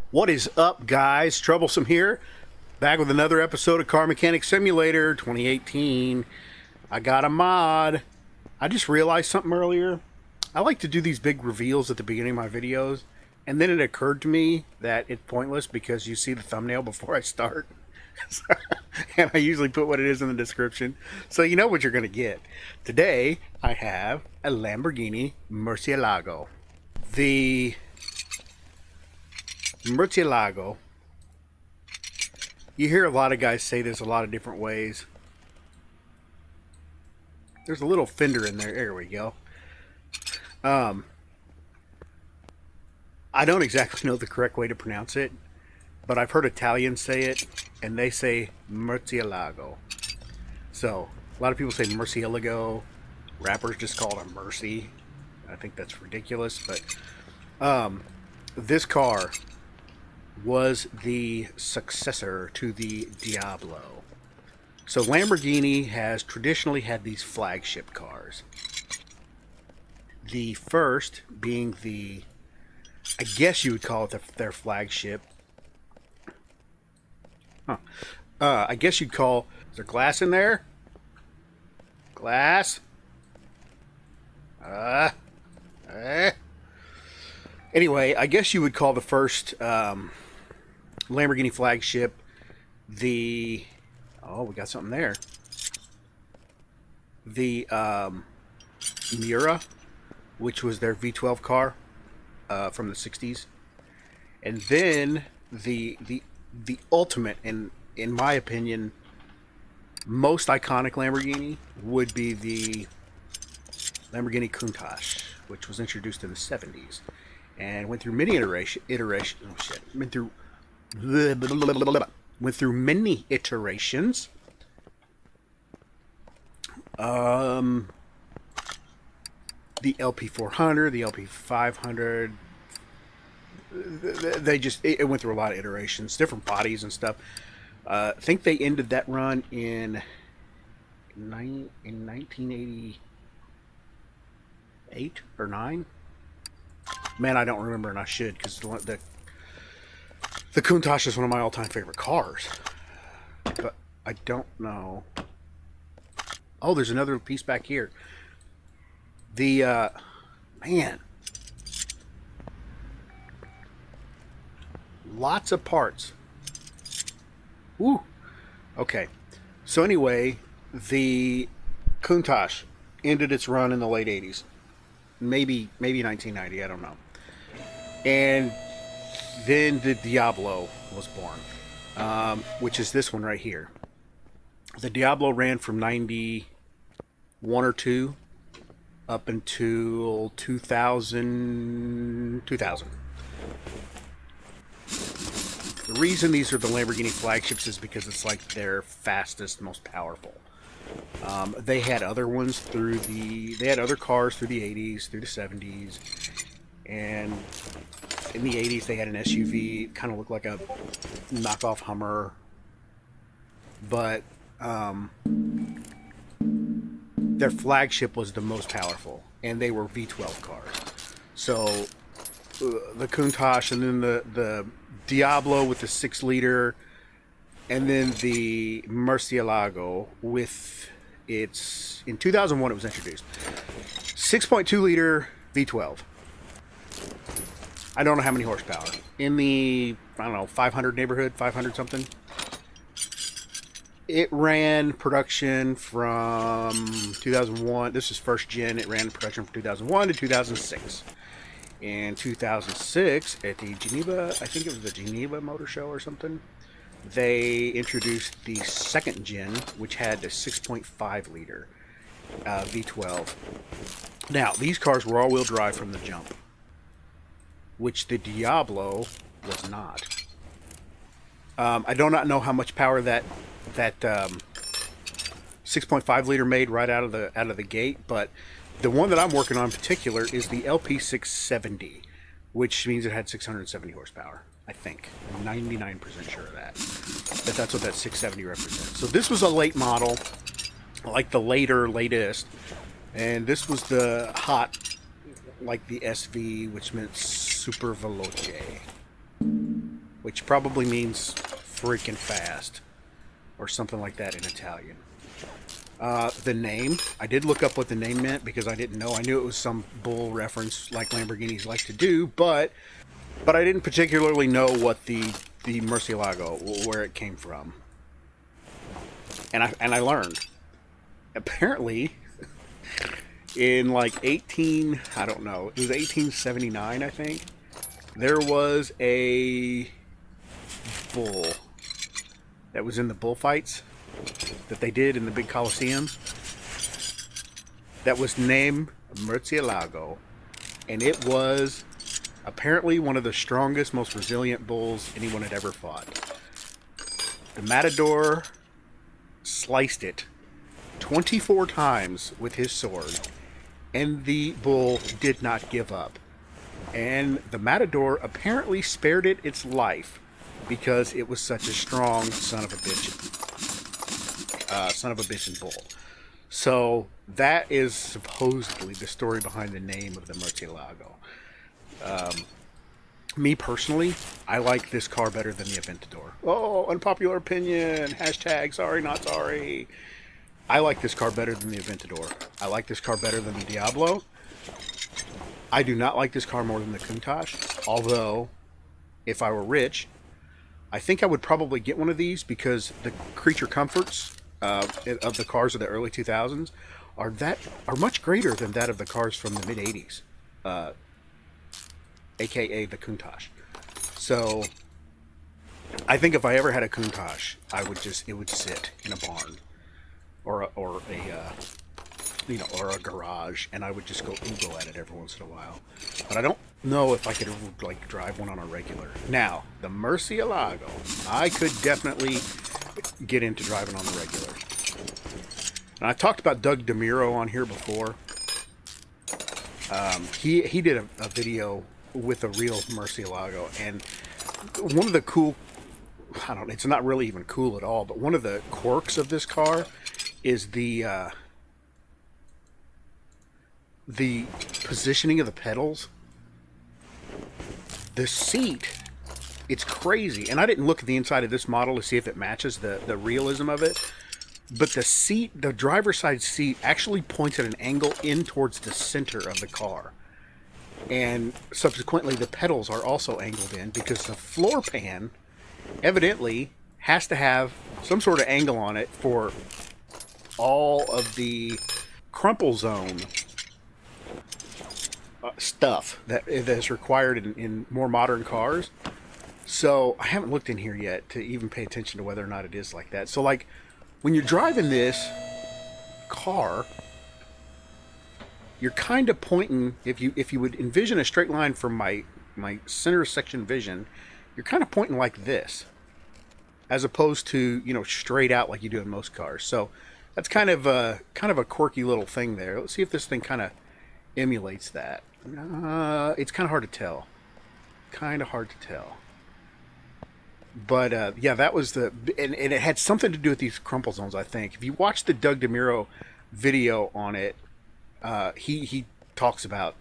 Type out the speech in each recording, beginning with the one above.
What is up, guys? Troublesome here, back with another episode of Car Mechanic Simulator 2018. I got a mod. I just realized something earlier. I like to do these big reveals at the beginning of my videos, and then it occurred to me that it's pointless because you see the thumbnail before I start. And I usually put what it is in the description, so you know what you're going to get. Today, I have a Lamborghini Murcielago. The Murcielago, you hear a lot of guys say there's a lot of different ways. There's a little fender in there. There we go. I don't exactly know the correct way to pronounce it, but I've heard Italians say it, and they say Murcielago. So, a lot of people say Murcielago. Rappers just call it a Mercy. I think that's ridiculous, but this car was the successor to the Diablo. So Lamborghini has traditionally had these flagship cars. The first being the, I guess you would call it their flagship. I guess you'd call, is there glass in there? Glass? Anyway, I guess you would call the first Lamborghini flagship the, oh, we got something there. The Miura, which was their V12 car from the 60s. And then the ultimate, and in my opinion, most iconic Lamborghini would be the Lamborghini Countach, which was introduced in the 70s and went through many iterations. Went through many iterations. The LP400, the LP500. It went through a lot of iterations, different bodies and stuff. I think they ended that run in 1988 or 9. Man, I don't remember, and I should, because the Countach is one of my all-time favorite cars. But I don't know. Oh, there's another piece back here. The, man. Lots of parts. Woo. Okay. So anyway, the Countach ended its run in the late 80s. Maybe 1990, I don't know. And then the Diablo was born, which is this one right here. The Diablo ran from 91 or 2 up until 2000. The reason these are the Lamborghini flagships is because it's like their fastest, most powerful. They had other ones they had other cars through the 80s, through the 70s, and in the 80s they had an SUV. It kind of looked like a knockoff Hummer, but their flagship was the most powerful, and they were V12 cars. So the Countach, and then the Diablo with the 6-liter, and then the Murcielago with its, in 2001 it was introduced, 6.2 liter V12. I don't know how many horsepower. In the, I don't know, 500 neighborhood, 500 something. It ran production from 2001. This is first gen. It ran production from 2001 to 2006. In 2006, at the Geneva, I think it was the Geneva Motor Show or something, they introduced the second gen, which had a 6.5 liter V12. Now, these cars were all-wheel drive from the jump, which the Diablo was not. I do not know how much power that 6.5 liter made right out of the gate, but the one that I'm working on in particular is the LP670, which means it had 670 horsepower. I think. I'm 99% sure of that. That's what that 670 represents. So this was a late model, like the latest, and this was the hot, like the SV, which meant super veloce. which probably means freaking fast, or something like that in Italian. The name, I did look up what the name meant because I didn't know. I knew it was some bull reference like Lamborghinis like to do, but I didn't particularly know what the Murcielago, where it came from. And I learned. Apparently, in like I don't know, it was 1879, I think, there was a bull that was in the bullfights that they did in the big coliseums that was named Murcielago, and it was apparently one of the strongest, most resilient bulls anyone had ever fought. The matador sliced it 24 times with his sword, and the bull did not give up. And the matador apparently spared it its life because it was such a strong son of a bitchin' bull. So that is supposedly the story behind the name of the Murcielago. Me personally, I like this car better than the Aventador. Oh, unpopular opinion. Hashtag sorry, not sorry. I like this car better than the Aventador. I like this car better than the Diablo. I do not like this car more than the Countach. Although, if I were rich, I think I would probably get one of these because the creature comforts of the cars of the early 2000s are much greater than that of the cars from the mid 80s. AKA the Countach. So I think if I ever had a Countach, it would sit in a barn or a garage, and I would just go oogle at it every once in a while. But I don't know if I could like drive one on a regular. Now, the Murcielago, I could definitely get into driving on the regular. And I talked about Doug DeMuro on here before. He did a video with a real Murcielago, and one of the cool, it's not really even cool at all, but one of the quirks of this car is the positioning of the pedals. The seat, it's crazy, and I didn't look at the inside of this model to see if it matches the realism of it, but the seat, the driver's side seat, actually points at an angle in towards the center of the car. And subsequently, the pedals are also angled in because the floor pan evidently has to have some sort of angle on it for all of the crumple zone stuff that is required in more modern cars. So I haven't looked in here yet to even pay attention to whether or not it is like that. So like when you're driving this car, you're kind of pointing, if you would envision a straight line from my center section vision, you're kind of pointing like this, as opposed to, straight out like you do in most cars. So that's kind of a quirky little thing there. Let's see if this thing kind of emulates that. It's kind of hard to tell. But yeah, that was and it had something to do with these crumple zones, I think. If you watch the Doug DeMuro video on it, he talks about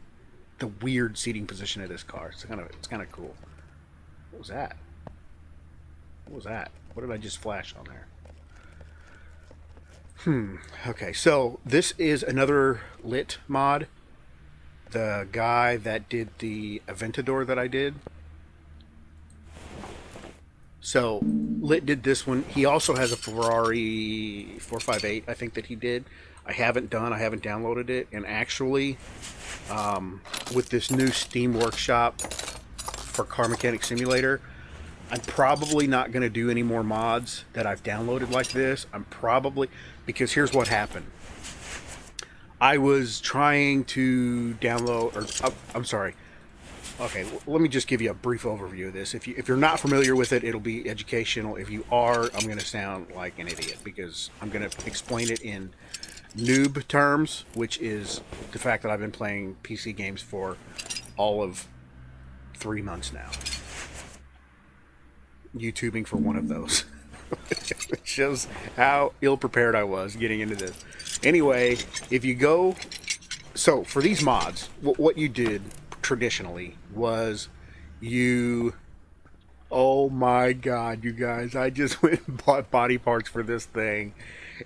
the weird seating position of this car. It's kind of cool. What was that? What did I just flash on there? Okay, so this is another lit mod. The guy that did the Aventador that I did. So Lit did this one. He also has a Ferrari 458, I think, that he did. I haven't downloaded it. And actually, with this new Steam Workshop for Car Mechanic Simulator, I'm probably not going to do any more mods that I've downloaded like this. Because here's what happened. I was trying to download, I'm sorry. Okay, let me just give you a brief overview of this. If you're not familiar with it, it'll be educational. If you are, I'm going to sound like an idiot because I'm going to explain it in noob terms, which is the fact that I've been playing PC games for all of 3 months now. YouTubing for one of those. It shows how ill-prepared I was getting into this. Anyway, so for these mods, what you did traditionally was you Oh my god, you guys. I just went and bought body parts for this thing,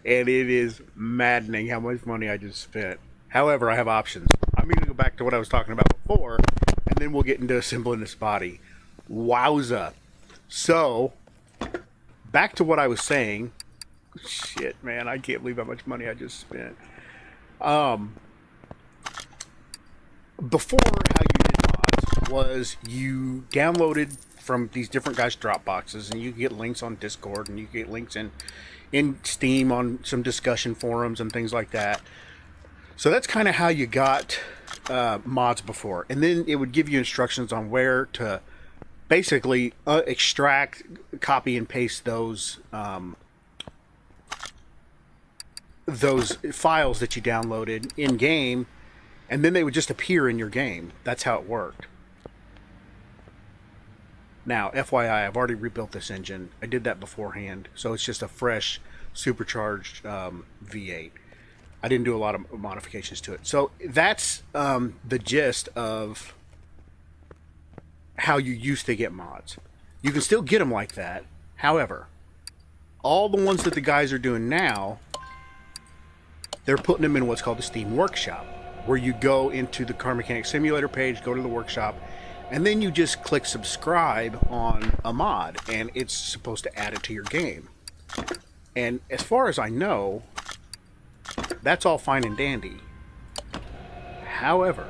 and it is maddening how much money I just spent. However, I have options. I'm going to go back to what I was talking about before, and then we'll get into assembling this body. Wowza. So, back to what I was saying. Shit, man, I can't believe how much money I just spent. Um, Before, how you did mods was you downloaded from these different guys' Dropboxes, and you get links on Discord, and you get links in Steam on some discussion forums and things like that. So that's kind of how you got mods before, and then it would give you instructions on where to basically extract, copy, and paste those files that you downloaded in game, and then they would just appear in your game. That's how it worked. Now, FYI, I've already rebuilt this engine. I did that beforehand, so it's just a fresh, supercharged V8. I didn't do a lot of modifications to it. So that's the gist of how you used to get mods. You can still get them like that. However, all the ones that the guys are doing now, they're putting them in what's called the Steam Workshop, where you go into the Car Mechanic Simulator page, go to the workshop, and then you just click subscribe on a mod, and it's supposed to add it to your game. And as far as I know, that's all fine and dandy. However,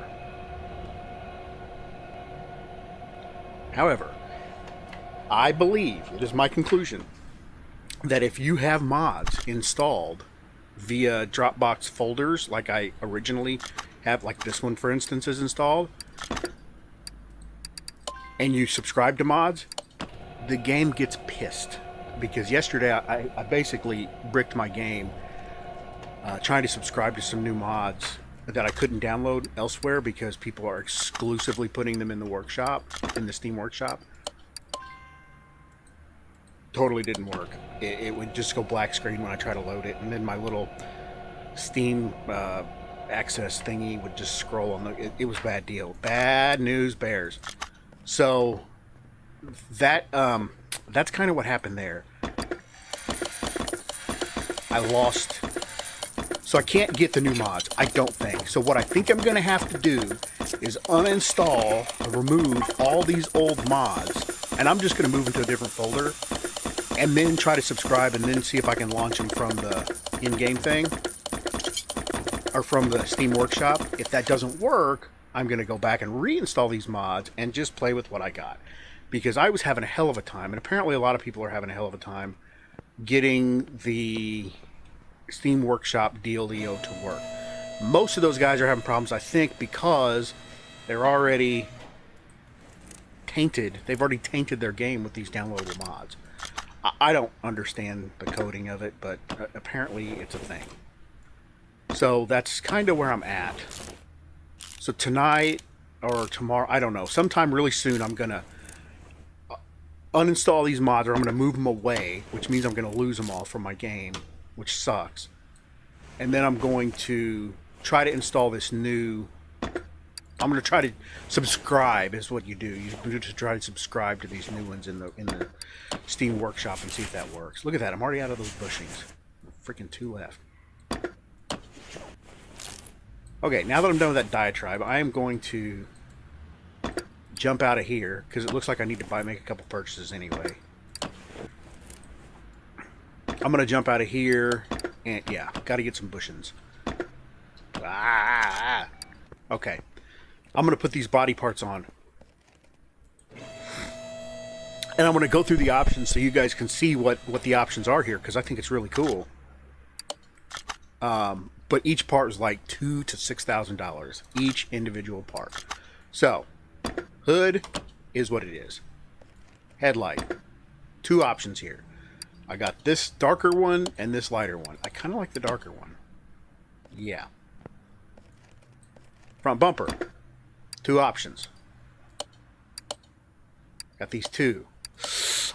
I believe, it is my conclusion, that if you have mods installed via Dropbox folders, like I originally have, like this one for instance is installed, and you subscribe to mods, the game gets pissed. Because yesterday I basically bricked my game trying to subscribe to some new mods that I couldn't download elsewhere because people are exclusively putting them in the workshop, in the Steam Workshop. Totally didn't work. It would just go black screen when I try to load it, and then my little Steam access thingy would just scroll on the. It was a bad deal. Bad news bears. So that's kind of what happened there. I lost. So I can't get the new mods, I don't think. So what I think I'm going to have to do is uninstall, remove all these old mods, and I'm just going to move into a different folder, and then try to subscribe, and then see if I can launch them from the in-game thing, or from the Steam Workshop. If that doesn't work, I'm going to go back and reinstall these mods and just play with what I got. Because I was having a hell of a time, and apparently a lot of people are having a hell of a time getting the Steam Workshop dealio to work. Most of those guys are having problems, I think, because they're already tainted. They've already tainted their game with these downloadable mods. I don't understand the coding of it, but apparently it's a thing. So that's kind of where I'm at. So tonight or tomorrow, I don't know, sometime really soon, I'm going to uninstall these mods, or I'm going to move them away, which means I'm going to lose them all from my game, which sucks. And then I'm going to try to install this new. I'm going to try to subscribe. Is what you do. You do to try to subscribe to these new ones in the Steam Workshop and see if that works. Look at that. I'm already out of those bushings. Freaking 2 left. Okay, now that I'm done with that diatribe, I am going to jump out of here because it looks like I need to make a couple purchases anyway. I'm going to jump out of here, and yeah, got to get some bushings. Okay. I'm going to put these body parts on. And I'm going to go through the options so you guys can see what the options are here, because I think it's really cool. But each part is like $2,000 to $6,000, each individual part. So, hood is what it is. Headlight. 2 options here. I got this darker one and this lighter one. I kind of like the darker one. Yeah. Front bumper. 2 options. Got these 2.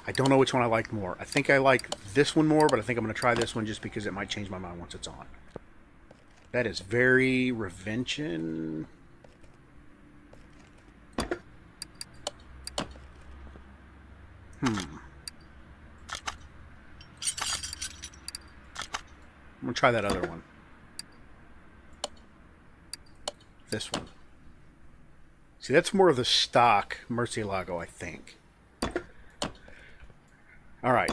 I don't know which one I like more. I think I like this one more, but I think I'm going to try this one just because it might change my mind once it's on. That is very Revention. I'm gonna try that other one. This one. See, that's more of the stock Murcielago, I think. Alright.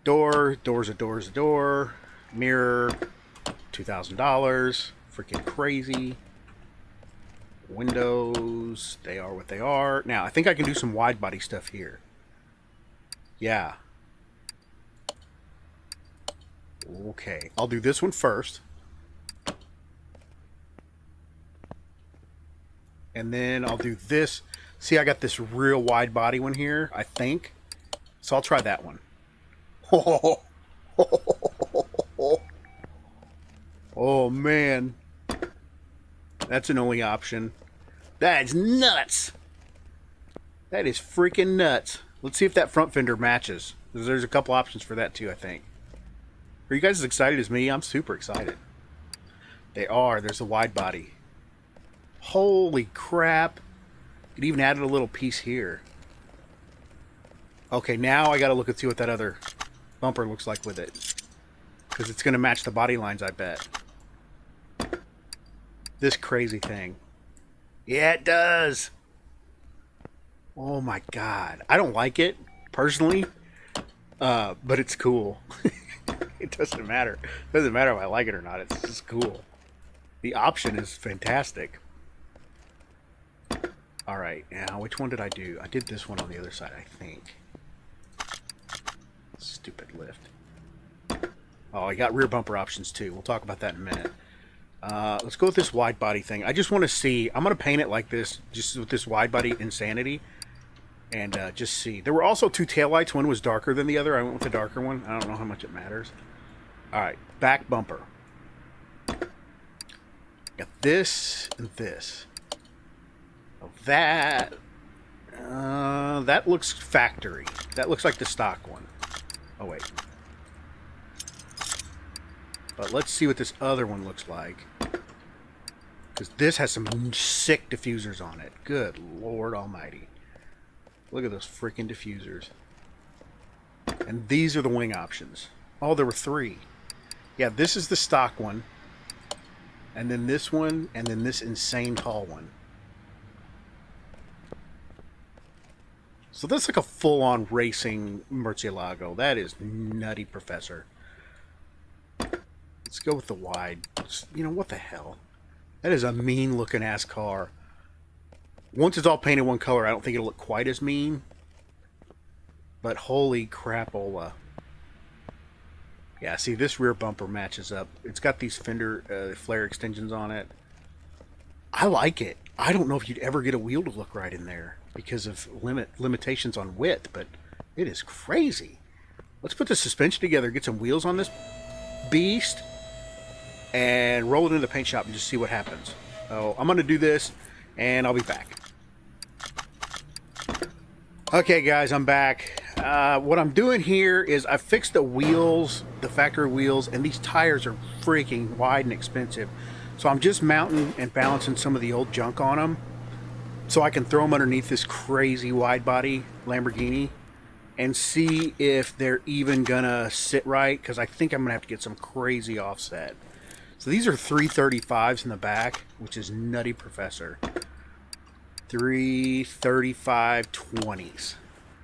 Door's a door. Mirror, $2,000. Freaking crazy. Windows, they are what they are. Now, I think I can do some wide body stuff here. Yeah. Okay, I'll do this one first. And then I'll do this. See, I got this real wide body one here, I think. So I'll try that one. Oh, man. That's an only option. That's nuts. That is freaking nuts. Let's see if that front fender matches. There's a couple options for that too, I think. Are you guys as excited as me? I'm super excited. They are. There's a wide body. Holy crap. It even added a little piece here. Okay, now I gotta look and see what that other bumper looks like with it. Because it's gonna match the body lines, I bet. This crazy thing. Yeah, it does. Oh my god. I don't like it, personally. But it's cool. It doesn't matter. It doesn't matter if I like it or not. It's just cool. The option is fantastic. Alright, now which one did I do? I did this one on the other side, I think. Stupid lift. Oh, I got rear bumper options too. We'll talk about that in a minute. Let's go with this wide body thing. I just want to see. I'm going to paint it like this, just with this wide body insanity. And just see. There were also two taillights. One was darker than the other. I went with the darker one. I don't know how much it matters. Alright, back bumper. Got this and this. Oh, that looks factory. That looks like the stock one. Oh, wait. But let's see what this other one looks like. Because this has some sick diffusers on it. Good Lord Almighty. Look at those freaking diffusers. And these are the wing options. Oh, there were three. Yeah, this is the stock one. And then this one. And then this insane tall one. So that's like a full-on racing Murcielago. That is nutty, Professor. Let's go with the wide. You know, what the hell? That is a mean-looking ass car. Once it's all painted one color, I don't think it'll look quite as mean. But holy crapola. Yeah, see, this rear bumper matches up. It's got these fender flare extensions on it. I like it. I don't know if you'd ever get a wheel to look right in there because of limitations on width, but it is crazy. Let's put the suspension together, get some wheels on this beast, and roll it into the paint shop and just see what happens. So I'm going to do this, and I'll be back. Okay, guys, I'm back. What I'm doing here is I fixed the wheels, the factory wheels, and these tires are freaking wide and expensive. So I'm just mounting and balancing some of the old junk on them so I can throw them underneath this crazy wide body Lamborghini and see if they're even gonna sit right, because I think I'm gonna have to get some crazy offset. So these are 335s in the back, which is nutty, Professor. 335 20s.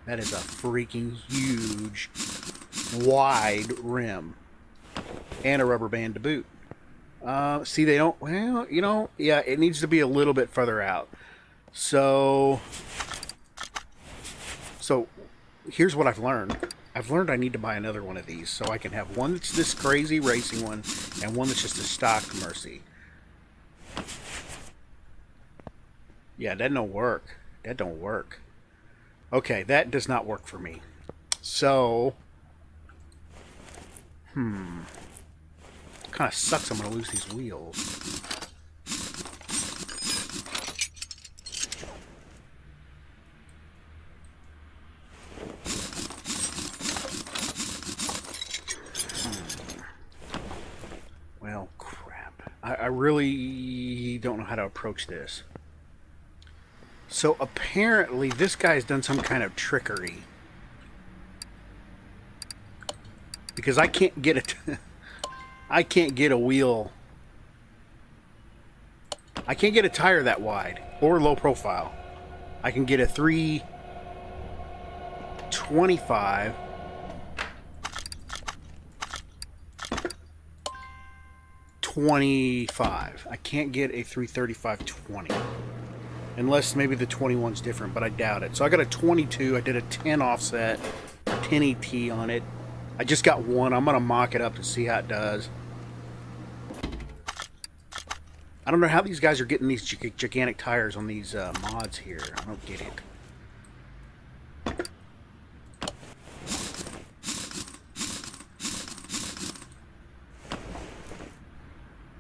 That is a freaking huge wide rim and a rubber band to boot. See, they don't, well, you know, yeah, it needs to be a little bit further out. So here's what I've learned. I've learned I need to buy another one of these so I can have one that's this crazy racing one and one that's just a stock Mercy. Yeah, that don't work. That don't work. Okay, that does not work for me. So, kind of sucks I'm going to lose these wheels. Well, crap. I really don't know how to approach this. So apparently this guy's done some kind of trickery. because I can't get it. I can't get a wheel. I can't get a tire that wide or low profile. I can get a 325. I can't get a 335/20 unless maybe the 21's different, but I doubt it. So I got a 22. I did a 10 offset, 10 ET on it. I just got one. I'm gonna mock it up and see how it does. I don't know how these guys are getting these gigantic tires on these mods here. I don't get it.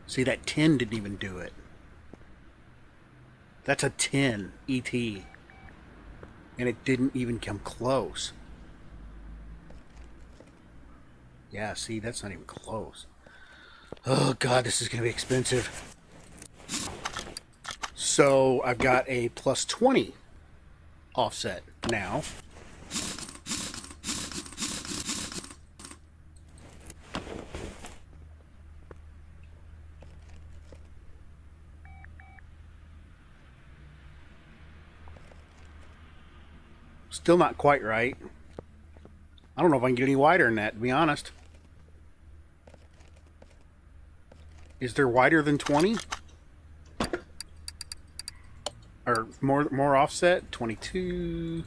See, that 10 didn't even do it. That's a 10 ET. And it didn't even come close. Yeah, see, that's not even close. Oh, God, this is going to be expensive. So, I've got a plus 20 offset now. Still not quite right. I don't know if I can get any wider than that, to be honest. Is there wider than 20? Or more offset? 22.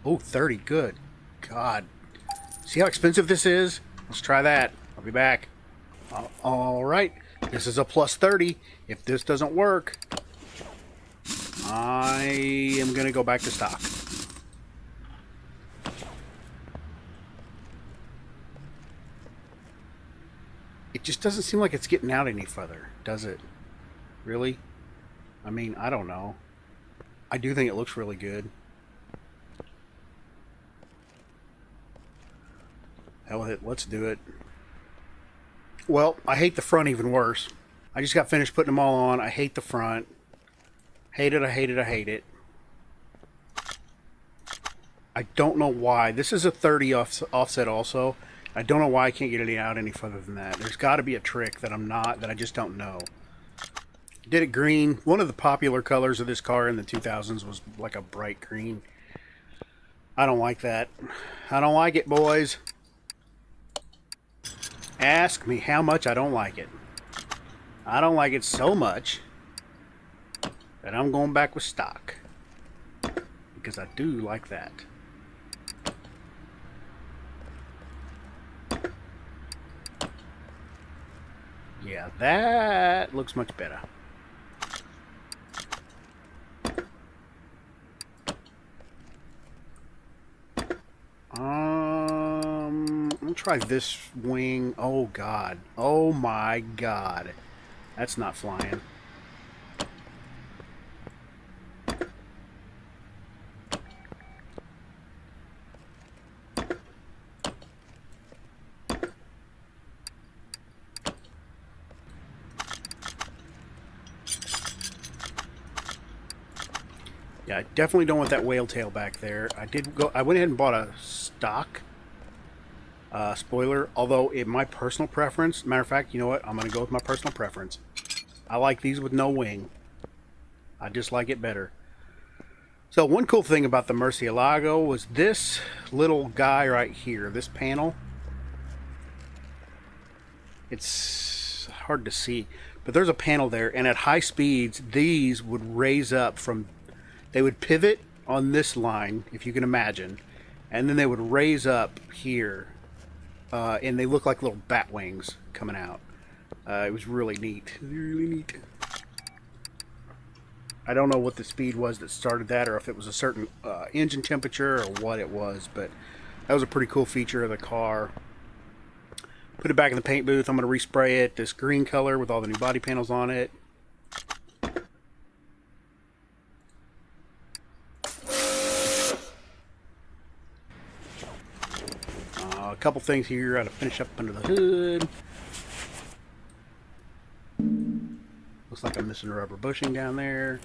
Oh, 30. Good. God. See how expensive this is? Let's try that. I'll be back. All right. This is a plus 30. If this doesn't work, I am going to go back to stock. It just doesn't seem like it's getting out any further, does it? Really? I mean, I don't know. I do think it looks really good. Hell with it. Let's do it. Well, I hate the front even worse. I just got finished putting them all on. I hate the front. Hate it, I hate it, I hate it. I don't know why. This is a 30 offset also. I don't know why I can't get it out any further than that. There's got to be a trick that I just don't know. Did it green. One of the popular colors of this car in the 2000s was like a bright green. I don't like that. I don't like it, boys. Ask me how much I don't like it. I don't like it so much that I'm going back with stock. Because I do like that. Yeah, that looks much better. I'll try this wing. Oh, God. Oh, my God. That's not flying. Yeah, I definitely don't want that whale tail back there. I went ahead and bought a stock spoiler, although in my personal preference, matter of fact, you know what? I'm going to go with my personal preference. I like these with no wing. I just like it better. So one cool thing about the Murcielago was this little guy right here, this panel. It's hard to see, but there's a panel there, and at high speeds, these would raise up from... They would pivot on this line, if you can imagine, and then they would raise up here, and they look like little bat wings coming out. It was really neat. Really neat. I don't know what the speed was that started that, or if it was a certain engine temperature or what it was, but that was a pretty cool feature of the car. Put it back in the paint booth. I'm going to respray it this green color with all the new body panels on it. A couple things here. Got to finish up under the hood. Looks like I'm missing a rubber bushing down there.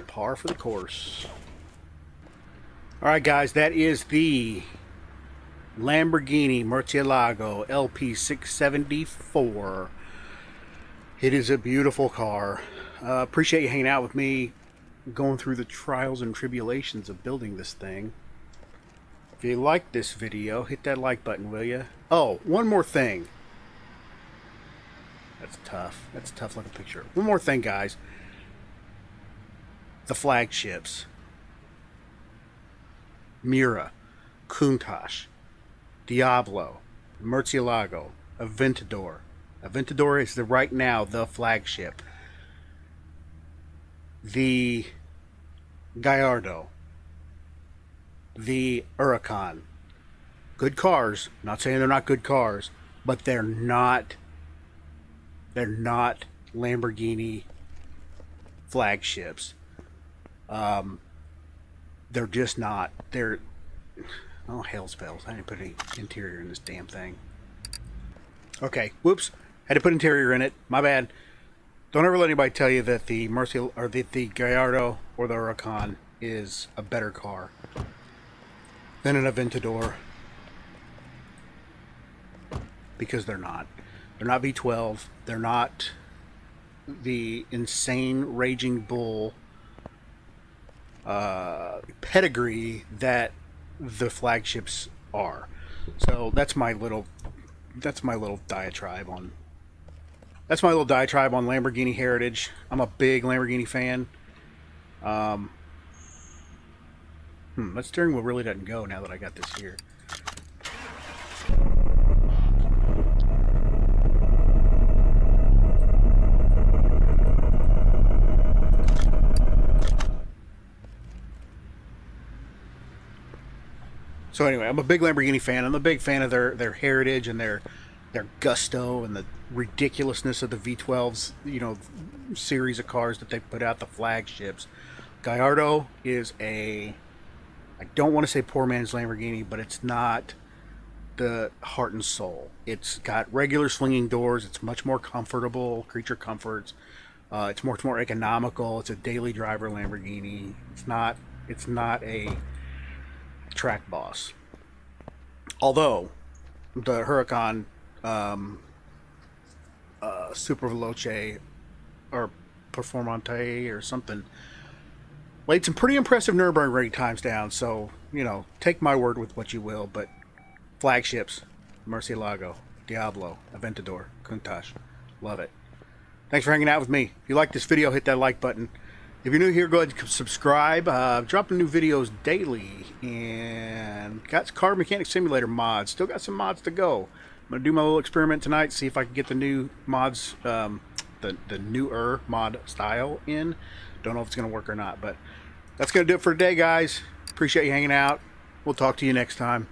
Par for the course. Alright guys, that is the Lamborghini Murcielago LP670-4. It is a beautiful car. Appreciate you hanging out with me, going through the trials and tribulations of building this thing. If you like this video, hit that like button, will you? Oh, one more thing. That's tough. That's a tough looking picture. One more thing, guys. The flagships. Mura, Countach, Diablo, Murcielago, Aventador. Aventador is right now the flagship. The Gallardo, the Huracan. Good cars. Not saying they're not good cars, but they're not Lamborghini flagships. They're just not. They're... Oh, hell's bells. I didn't put any interior in this damn thing. Okay, whoops. Had to put interior in it. My bad. Don't ever let anybody tell you that the the Gallardo or the Huracan is a better car than an Aventador. Because they're not. They're not V12. They're not the insane Raging Bull pedigree that the flagships are. So that's my little diatribe on Lamborghini heritage. I'm a big Lamborghini fan. That steering wheel really doesn't go now that I got this here. So anyway, I'm a big Lamborghini fan. I'm a big fan of their heritage and their gusto and the ridiculousness of the V12s, you know, series of cars that they put out, the flagships. Gallardo is I don't want to say poor man's Lamborghini, but it's not the heart and soul. It's got regular swinging doors. It's much more comfortable, creature comforts. It's much more economical. It's a daily driver Lamborghini. It's not a track boss. Although the Huracan Super Veloce or Performante or something laid some pretty impressive Nürburgring times down, so you know, take my word with what you will, but flagships, Murcielago, Diablo, Aventador, Countach, love it. Thanks for hanging out with me. If you like this video, hit that like button. If you're new here, go ahead and subscribe. Dropping new videos daily, and got Car Mechanic Simulator mods. Still got some mods to go. I'm gonna do my little experiment tonight, see if I can get the new mods, the newer mod style in. Don't know if it's gonna work or not, but that's gonna do it for today, guys. Appreciate you hanging out. We'll talk to you next time.